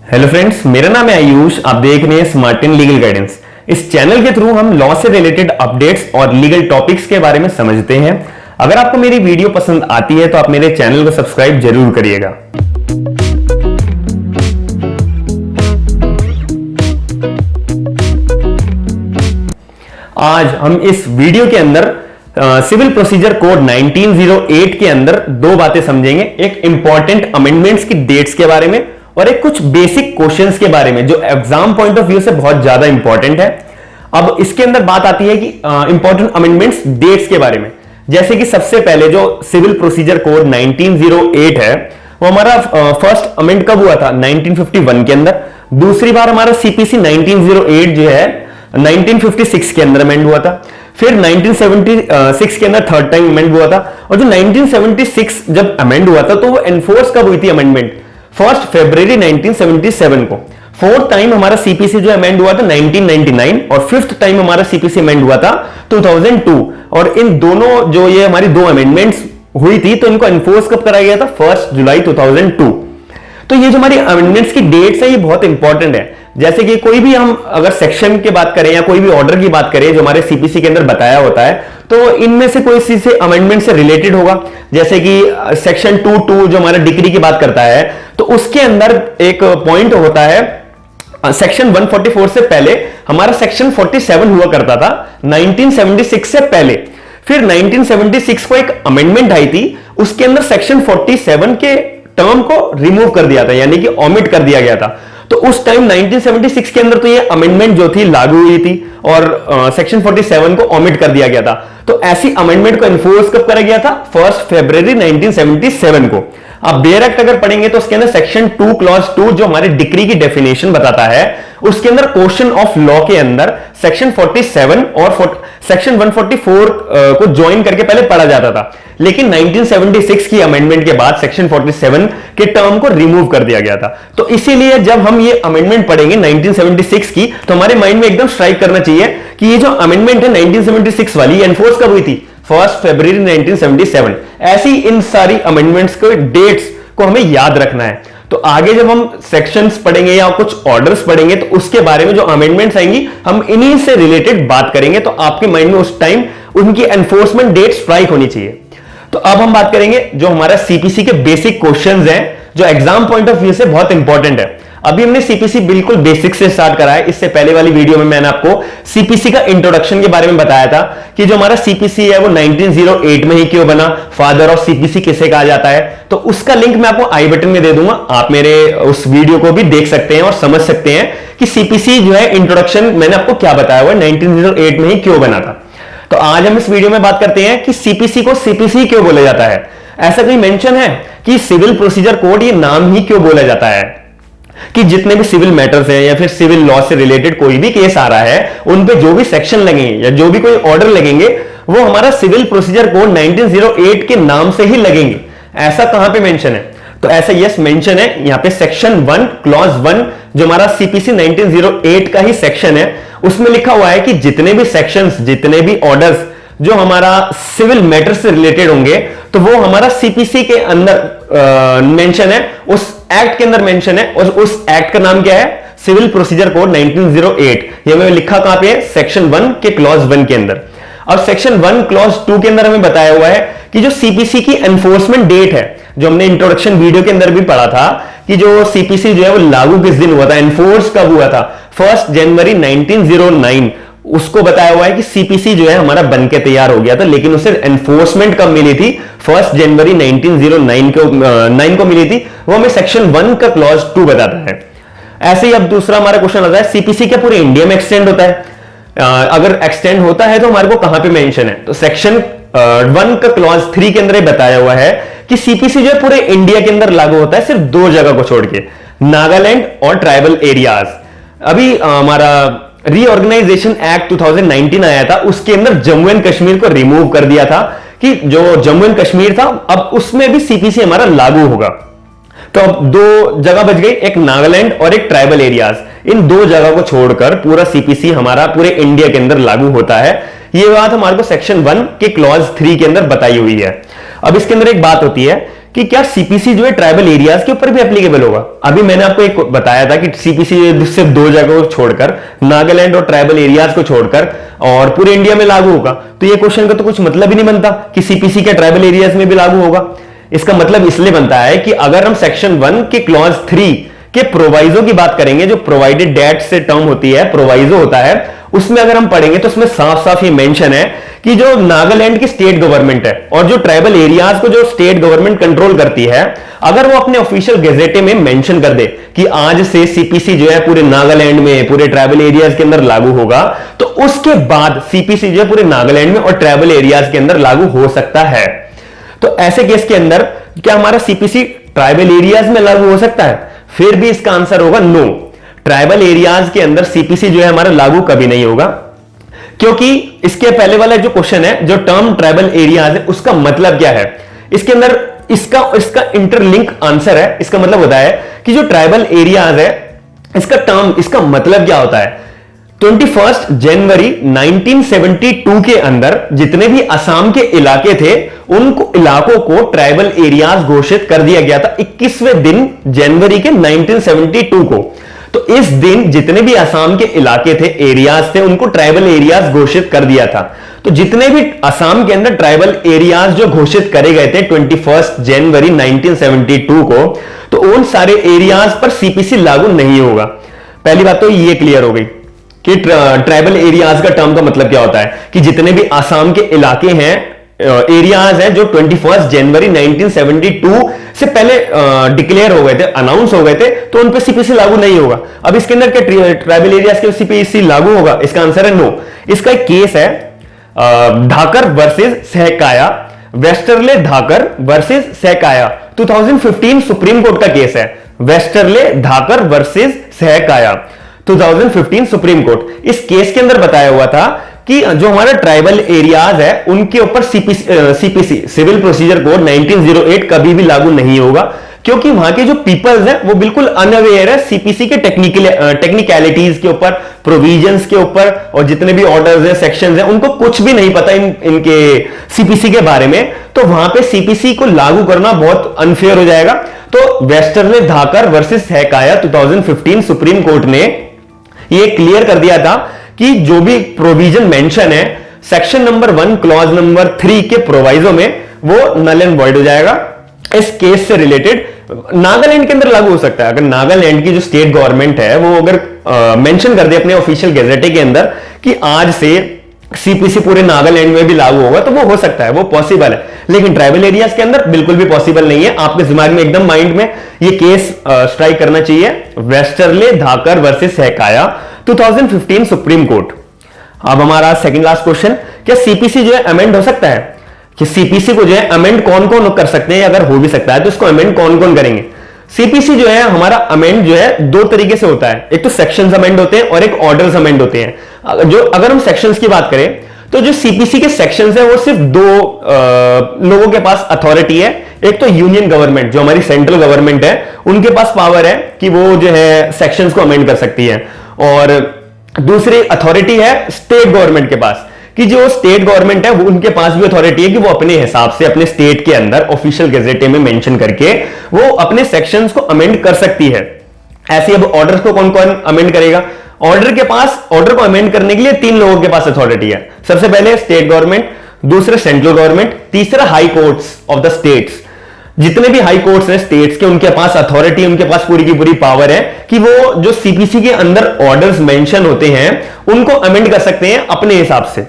Hello friends, मेरा नाम है आयुष। आप देख रहे हैं स्मार्ट इन लीगल गाइडेंस। इस चैनल के थ्रू हम लॉ से रिलेटेड अपडेट्स और लीगल टॉपिक्स के बारे में समझते हैं। अगर आपको मेरी वीडियो पसंद आती है तो आप मेरे चैनल को सब्सक्राइब जरूर करिएगा। आज हम इस वीडियो के अंदर सिविल प्रोसीजर कोड 1908 के अंदर दो बातें समझेंगे। एक इंपॉर्टेंट अमेंडमेंट्स की डेट्स के बारे में और एक कुछ बेसिक क्वेश्चंस के बारे में जो एग्जाम पॉइंट ऑफ व्यू से बहुत ज्यादा इंपॉर्टेंट है। अब इसके अंदर बात आती है कि इंपॉर्टेंट अमेंडमेंट्स डेट्स के बारे में। जैसे कि सबसे पहले जो सिविल प्रोसीजर कोड 1908 है वो हमारा फर्स्ट अमेंड कब हुआ था? 1951 के अंदर। दूसरी बार हमारा सीपीसी 1908 जो है 1956 के अंदर अमेंड हुआ था। फिर 1976 के अंदर थर्ड टाइम अमेंड हुआ था। और जो 1976 जब अमेंड हुआ था तो वो एनफोर्स कब हुई थी अमेंडमेंट? 1 फरवरी 1977 को। फोर्थ टाइम हमारा सीपीसी जो अमेंड हुआ था 1999 और फिफ्थ टाइम हमारा सीपीसी अमेंड हुआ था 2002। और इन दोनों जो ये हमारी दो अमेंडमेंट्स हुई थी तो इनको एनफोर्स कब कराया गया था? 1 जुलाई 2002। तो ये जो हमारी अमेंडमेंट्स की डेट्स है ये बहुत इंपॉर्टेंट है। जैसे कि कोई भी हम अगर सेक्शन की बात करें या कोई भी ऑर्डर की बात करें जो हमारे सीपीसी के अंदर बताया होता है तो इनमें से कोई सी से अमेंडमेंट से रिलेटेड होगा। जैसे कि सेक्शन 2.2 जो हमारा डिक्री की बात करता है तो उसके अंदर एक पॉइंट होता है सेक्शन 144 से पहले हमारा सेक्शन 47 हुआ करता था 1976 से पहले। फिर 1976 को एक अमेंडमेंट आई थी, उसके अंदर सेक्शन 47 के टर्म को रिमूव कर दिया था, यानी कि ओमिट कर दिया गया था। तो उस टाइम 1976 के अंदर तो ये अमेंडमेंट जो थी लागू हुई थी और सेक्शन 47 को ओमिट कर दिया गया था। तो ऐसी अमेंडमेंट को एनफोर्स कब करा गया था? 1 फरवरी 1977 को। अब बेयर एक्ट अगर पढ़ेंगे तो उसके अंदर सेक्शन 2 क्लॉज 2 जो हमारे डिक्री की डेफिनेशन बताता है उसके अंदर क्वेश्चन ऑफ लॉ के अंदर सेक्शन 47 और सेक्शन 144 को ज्वाइन करके पहले पढ़ा जाता था। लेकिन 1976 की अमेंडमेंट के बाद सेक्शन 47 के टर्म को रिमूव कर दिया गया था। तो इसीलिए जब हम ये अमेंडमेंट पढ़ेंगे 1976 की तो हमारे माइंड में एकदम स्ट्राइक करना चाहिए कि ये जो अमेंडमेंट है 1976 वाली एनफोर्स कब हुई थी? 1 फरवरी 1977। ऐसी इन सारी अमेंडमेंट्स के डेट्स को हमें याद रखना है। तो आगे जब हम सेक्शंस पढ़ेंगे या कुछ ऑर्डर्स पढ़ेंगे तो उसके बारे में जो अमेंडमेंट्स आएंगी हम इन्हीं से रिलेटेड बात करेंगे। तो आपके माइंड में उस टाइम उनकी एनफोर्समेंट डेट स्ट्राइक होनी चाहिए। तो अब हम बात करेंगे जो हमारा सीपीसी के बेसिक क्वेश्चंस हैं जो एग्जाम पॉइंट ऑफ व्यू से बहुत इंपॉर्टेंट है। अभी हमने सीपीसी बिल्कुल बेसिक से स्टार्ट करा है। इससे पहले वाली वीडियो में मैंने आपको सीपीसी का इंट्रोडक्शन के बारे में बताया था कि जो हमारा सीपीसी है वो 1908 में ही क्यों बना, फादर ऑफ सीपीसी किसे कहा जाता है। तो उसका लिंक मैं आपको आई बटन में दे दूंगा, आप मेरे उस वीडियो को भी देख सकते हैं और समझ सकते हैं कि सीपीसी जो है इंट्रोडक्शन मैंने आपको क्या बताया हुआ 1908 में ही क्यों बना था। तो आज हम इस वीडियो में बात करते हैं कि सीपीसी को सीपीसी क्यों बोला जाता है। ऐसा कोई मेंशन है कि सिविल प्रोसीजर कोड ये नाम ही क्यों बोला जाता है? कि जितने भी सिविल मैटर्स हैं या फिर सिविल लॉ से रिलेटेड कोई भी केस आ रहा है उन पे जो भी सेक्शन लगेंगे या जो भी कोई ऑर्डर लगेंगे वो हमारा सिविल प्रोसीजर कोड 1908 के नाम से ही लगेंगे। ऐसा कहां पे मेंशन है? तो ऐसा यस मेंशन है यहां पे सेक्शन 1 क्लॉज 1 जो हमारा सीपीसी 1908 का ही सेक्शन है उसमें लिखा हुआ है कि जितने भी सेक्शंस जितने भी ऑर्डर्स जो हमारा सिविल मैटर से रिलेटेड होंगे तो वो हमारा सीपीसी के अंदर मेंशन है, उस एक्ट के अंदर मेंशन है। और उस एक्ट का नाम क्या है? Civil procedure code 1908। ये हमें लिखा कहां पे है? सेक्शन 1 के क्लॉज 1 के अंदर। और सेक्शन 1 क्लॉज 2 के अंदर हमें बताया हुआ है कि जो सीपीसी की एनफोर्समेंट डेट है, जो हमने इंट्रोडक्शन वीडियो के अंदर भी पढ़ा था कि जो सीपीसी जो है वो लागू किस दिन हुआ था, एनफोर्स कब हुआ था? 1 जनवरी 1909। उसको बताया हुआ है कि सीपीसी जो है हमारा बनके तैयार हो गया था लेकिन उसे एनफोर्समेंट कब मिली थी? 1 जनवरी 1909 को मिली थी। वो हमें सेक्शन 1 का क्लॉज 2 बताता है। ऐसे ही अब दूसरा हमारा क्वेश्चन आता है सीपीसी क्या पूरे इंडिया में एक्सटेंड होता है? अगर एक्सटेंड होता है तो हमारे को कहां पे मेंशन है? तो सेक्शन 1 का क्लॉज 3 के अंदर बताया हुआ है कि सीपीसी जो है पूरे इंडिया के अंदर लागू होता है सिर्फ दो जगह को छोड़ के, नागालैंड और ट्राइबल एरियाज। अभी हमारा रीऑर्गेनाइजेशन एक्ट 2019 आया था, उसके अंदर जम्मू एंड कश्मीर को रिमूव कर दिया था कि जो जम्मू एंड कश्मीर था अब उसमें भी सीपीसी हमारा लागू होगा। तो अब दो जगह बच गई, एक नागालैंड और एक ट्राइबल एरियाज। इन दो जगह को छोड़कर पूरा सीपीसी हमारा पूरे इंडिया के अंदर लागू होता है। ये बात हमारे को सेक्शन 1 के क्लॉज 3 के अंदर बताई हुई है। अब इसके अंदर एक बात होती है कि क्या सीपीसी जो है ट्राइबल एरियाज के ऊपर भी एप्लीकेबल होगा। अभी मैंने आपको एक बताया था कि सीपीसी सिर्फ 2 जगहों को छोड़कर, नागालैंड और ट्राइबल एरियाज को छोड़कर, और पूरे इंडिया में लागू होगा। तो ये क्वेश्चन का तो कुछ मतलब ही नहीं बनता कि सीपीसी क्या ट्राइबल एरियाज में भी लागू होगा। इसका मतलब इसलिए बनता है कि अगर हम सेक्शन 1 के क्लॉज 3 के प्रोवाइजो की बात करेंगे, जो प्रोवाइडेड डेट से टर्म होती है, प्रोवाइजो होता है, उसमें अगर हम पढ़ेंगे तो उसमें साफ साफ ये मेंशन है कि जो नागालैंड की स्टेट गवर्नमेंट है और जो ट्राइबल एरियाज को जो स्टेट गवर्नमेंट कंट्रोल करती है, अगर वो अपने ऑफिशियल गैजेटे में मेंशन कर दे कि आज से सीपीसी जो है पूरे नागालैंड में, पूरे ट्राइबल एरियाज के अंदर लागू होगा, तो उसके बाद सीपीसी जो है पूरे नागालैंड में और ट्राइबल एरियाज के अंदर लागू हो सकता है। तो ऐसे केस के अंदर क्या हमारा सीपीसी ट्राइबल एरियाज में लागू हो सकता है? फिर भी इसका आंसर होगा नो। ट्राइबल एरियाज के अंदर सीपीसी जो है हमारा लागू कभी नहीं होगा, क्योंकि इसके पहले वाला जो क्वेश्चन है, जो टर्म ट्राइबल एरियाज है, उसका मतलब क्या है? इसके अंदर इसका इंटरलिंक आंसर है। इसका मतलब होता है कि जो ट्राइबल एरियाज है, इसका टर्म, इसका मतलब क्या होता है? 21 जनवरी 1972 के अंदर जितने भी असम के इलाके थे, उनको इलाकों को ट्राइबल एरियाज घोषित कर दिया गया था 21वें दिन जनवरी के 1972 को। तो इस दिन जितने भी असम के इलाके थे, एरियाज थे, उनको ट्राइबल एरियाज घोषित कर दिया था। तो जितने भी असम के अंदर ट्राइबल एरियाज जो घोषित करे गए थे 21 जनवरी 1972 को, तो उन सारे एरियाज पर सीपीसी लागू नहीं होगा। पहली बात तो ये क्लियर हो गई कि ट्राइबल एरियाज का टर्म का मतलब क्या होता है, कि जितने भी असम के इलाके हैं, एरियाज हैं, जो 21 जनवरी 1972 से पहले डिक्लेयर हो गए थे, अनाउंस हो गए थे, तो उन पे सीपीसी लागू नहीं होगा। अब इसके अंदर क्या ट्राइबल एरियाज के सीपीसी लागू होगा? इसका आंसर है नो। इसका एक केस है धाकर वर्सेस सहकाया, वेस्टरले धाकर वर्सेस सहकाया, 2015 सुप्रीम कोर्ट का केस है। वेस्टरले धाकर वर्सेस सहकाया, 2015 सुप्रीम कोर्ट। इस केस के अंदर बताया हुआ था कि जो हमारा ट्राइबल एरियाज है, उनके ऊपर सीपीसी सिविल प्रोसीजर कोड 1908 कभी भी लागू नहीं होगा, क्योंकि वहां के जो पीपल्स हैं वो बिल्कुल अनअवेयर है सीपीसी के टेक्निकलिटीज के ऊपर, प्रोविजंस के ऊपर, और जितने भी ऑर्डर्स हैं, सेक्शंस हैं, उनको कुछ भी नहीं पता इनके सीपीसी के बारे में। तो वहां पे सीपीसी को लागू करना बहुत अनफेयर हो जाएगा। तो वेस्टर्ले धाकर वर्सेस सहकाया 2015 सुप्रीम कोर्ट ने ये क्लियर कर दिया था कि जो भी प्रोविजन मेंशन है सेक्शन नंबर 1 क्लॉज नंबर 3 के प्रोवाइजो में, वो नल एंड वॉइड हो जाएगा। इस केस से रिलेटेड नागालैंड के अंदर लागू हो सकता है। अगर नागालैंड की जो स्टेट गवर्नमेंट है वो अगर मेंशन कर दे अपने ऑफिशियल गैजेटे के अंदर कि आज से सीपीसी पूरे नागालैंड में भी लागू होगा, तो वो हो सकता है, वो पॉसिबल है। लेकिन ट्राइबल एरियाज के अंदर बिल्कुल भी पॉसिबल नहीं है। आपके दिमाग में एकदम माइंड में ये केस स्ट्राइक करना चाहिए, वेस्टरले धाकर वर्सेस सहकाया 2015 सुप्रीम कोर्ट। अब हमारा सेकंड लास्ट क्वेश्चन, क्या सीपीसी जो है अमेंड हो सकता है? कि सीपीसी को जो है अमेंड कौन कौन कर सकते हैं, अगर हो भी सकता है तो इसको अमेंड कौन कौन करेंगे? सीपीसी जो है हमारा अमेंड जो है 2 तरीके से होता है, एक तो सेक्शंस अमेंड होते हैं और एक ऑर्डर्स अमेंड होते हैं। जो अगर हम सेक्शंस की बात करें तो जो सीपीसी के सेक्शंस है वो सिर्फ 2 लोगों के पास अथॉरिटी है। एक तो यूनियन गवर्नमेंट, जो हमारी सेंट्रल गवर्नमेंट है, उनके पास पावर है कि वो जो है सेक्शंस को अमेंड कर सकती है, और दूसरी अथॉरिटी है स्टेट गवर्नमेंट के पास, कि जो स्टेट गवर्नमेंट है वो उनके पास भी अथॉरिटी है कि वो अपने हिसाब से अपने स्टेट के अंदर ऑफिशियल गैजेटे में मेंशन करके वो अपने सेक्शंस को अमेंड कर सकती है। ऐसे अब ऑर्डर को कौन कौन अमेंड करेगा? ऑर्डर को अमेंड करने के लिए 3 लोगों के पास अथॉरिटी है। सबसे पहले स्टेट गवर्नमेंट, दूसरे सेंट्रल गवर्नमेंट, तीसरा high courts of the states. जितने भी हाई कोर्ट्स हैं स्टेट्स के, उनके पास अथॉरिटी, उनके पास पूरी की पूरी पावर है कि वो जो सीपीसी के अंदर ऑर्डर्स मेंशन होते हैं उनको अमेंड कर सकते हैं अपने हिसाब से।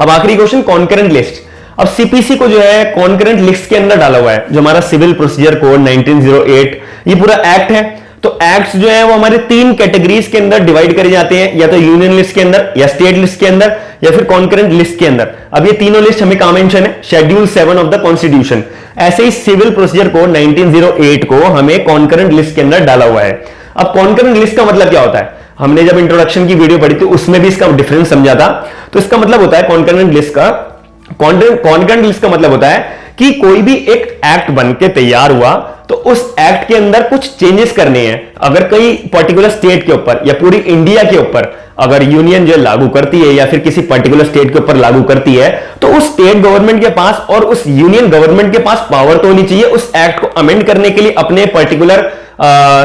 अब आखिरी क्वेश्चन, कॉन्करेंट लिस्ट। अब सीपीसी को जो है कॉन्करेंट लिस्ट के अंदर डाला हुआ है, जो हमारा सिविल प्रोसीजर कोड 1908, ये पूरा एक्ट है। तो एक्ट्स जो है वो हमारे 3 कैटेगरीज के अंदर डिवाइड करे जाते हैं, या तो यूनियन लिस्ट के अंदर, या स्टेट लिस्ट के अंदर, या फिर कॉन्करेंट लिस्ट के अंदर। अब ये तीनों लिस्ट हमें कहां मेंशन है? Schedule 7 of the constitution. ऐसे ही सिविल प्रोसीजर कोड 1908 को हमें कॉन्करेंट लिस्ट के अंदर डाला हुआ है। अब कॉन्करेंट लिस्ट का मतलब क्या होता है? हमने जब इंट्रोडक्शन की वीडियो पढ़ी थी उसमें भी इसका डिफरेंस समझा था। तो इसका मतलब होता है कॉन्करेंट लिस्ट का मतलब होता है कि कोई भी एक एक्ट बन के तैयार हुआ तो उस एक्ट के अंदर कुछ चेंजेस करने हैं। अगर कोई पर्टिकुलर स्टेट के ऊपर या पूरी इंडिया के ऊपर अगर यूनियन जो लागू करती है या फिर किसी पर्टिकुलर स्टेट के ऊपर लागू करती है, तो उस स्टेट गवर्नमेंट के पास और उस यूनियन गवर्नमेंट के पास पावर तो होनी चाहिए उस एक्ट को अमेंड करने के लिए अपने पर्टिकुलर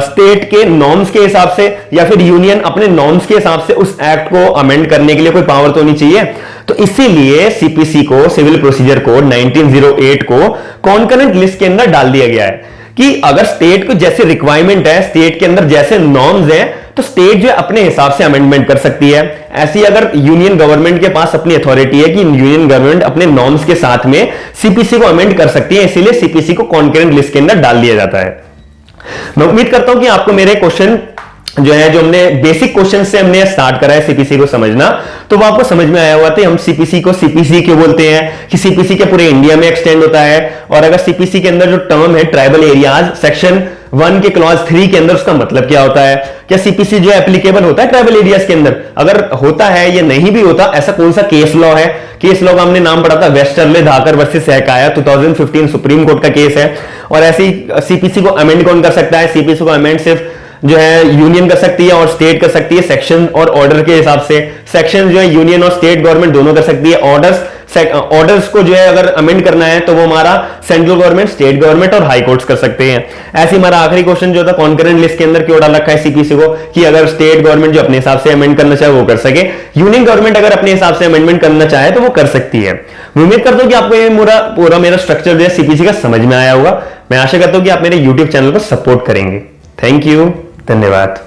स्टेट के नॉर्म्स के हिसाब से, या फिर यूनियन अपने नॉर्म्स के हिसाब से उस एक्ट को अमेंड करने के लिए कोई पावर तो होनी चाहिए। तो इसीलिए सीपीसी को, सिविल प्रोसीजर कोड 1908 को कॉन्करेंट लिस्ट के अंदर डाल दिया गया है कि अगर स्टेट को जैसे रिक्वायरमेंट है, स्टेट के अंदर जैसे नॉर्म्स हैं, तो स्टेट जो है अपने हिसाब से अमेंडमेंट कर सकती है। ऐसी अगर यूनियन गवर्नमेंट के पास अपनी अथॉरिटी है कि यूनियन गवर्नमेंट अपने नॉर्म्स के साथ में सीपीसी को अमेंड कर सकती है, इसीलिए सीपीसी को कॉन्करेंट लिस्ट के अंदर डाल दिया जाता है। मैं उम्मीद करता हूं कि आपको मेरे क्वेश्चन जो हमने बेसिक क्वेश्चन से हमने स्टार्ट करा है सीपीसी को समझना, तो वो आपको समझ में आया हुआ था। हम सीपीसी को सीपीसी क्यों बोलते हैं कि सीपीसी के पूरे इंडिया में एक्सटेंड होता है, और अगर सीपीसी के अंदर जो टर्म है ट्राइबल एरियाज सेक्शन 1 के क्लॉज 3 के अंदर, उसका मतलब क्या होता है? क्या सीपीसी जो एप्लीकेबल होता है ट्राइबल एरियाज के अंदर? अगर होता है या नहीं भी होता, ऐसा कौन सा केस लॉ है? केस लॉ का हमने नाम पढ़ा था वेस्टरले धाकर वर्सेस सहकाया, 2015 सुप्रीम कोर्ट का केस है। और ऐसी सीपीसी को अमेंड कौन कर सकता है? सीपीसी को अमेंड सिर्फ जो है यूनियन कर सकती है और स्टेट कर सकती है, सेक्शन और ऑर्डर के हिसाब से। सेक्शन जो है यूनियन और स्टेट गवर्नमेंट दोनों कर सकती है। ऑर्डर्स को जो है अगर अमेंड करना है तो वो हमारा सेंट्रल गवर्नमेंट, स्टेट गवर्नमेंट और हाई कोर्ट्स कर सकते हैं। ऐसे हमारा आखिरी क्वेश्चन जो था कॉन्करेंट लिस्ट के अंदर क्यों डाल रखा है सीपीसी को, कि अगर स्टेट गवर्नमेंट जो अपने हिसाब से अमेंड करना चाहे वो कर सके, यूनियन गवर्नमेंट अगर अपने हिसाब से अमेंडमेंट करना चाहे तो वो कर सकती है। मैं उम्मीद करता हूं कि आपको ये पूरा मेरा स्ट्रक्चर जो है सीपीसी का समझ में आया होगा। मैं आशा करता हूं कि आप मेरे यूट्यूब चैनल को सपोर्ट करेंगे। थैंक यू, धन्यवाद।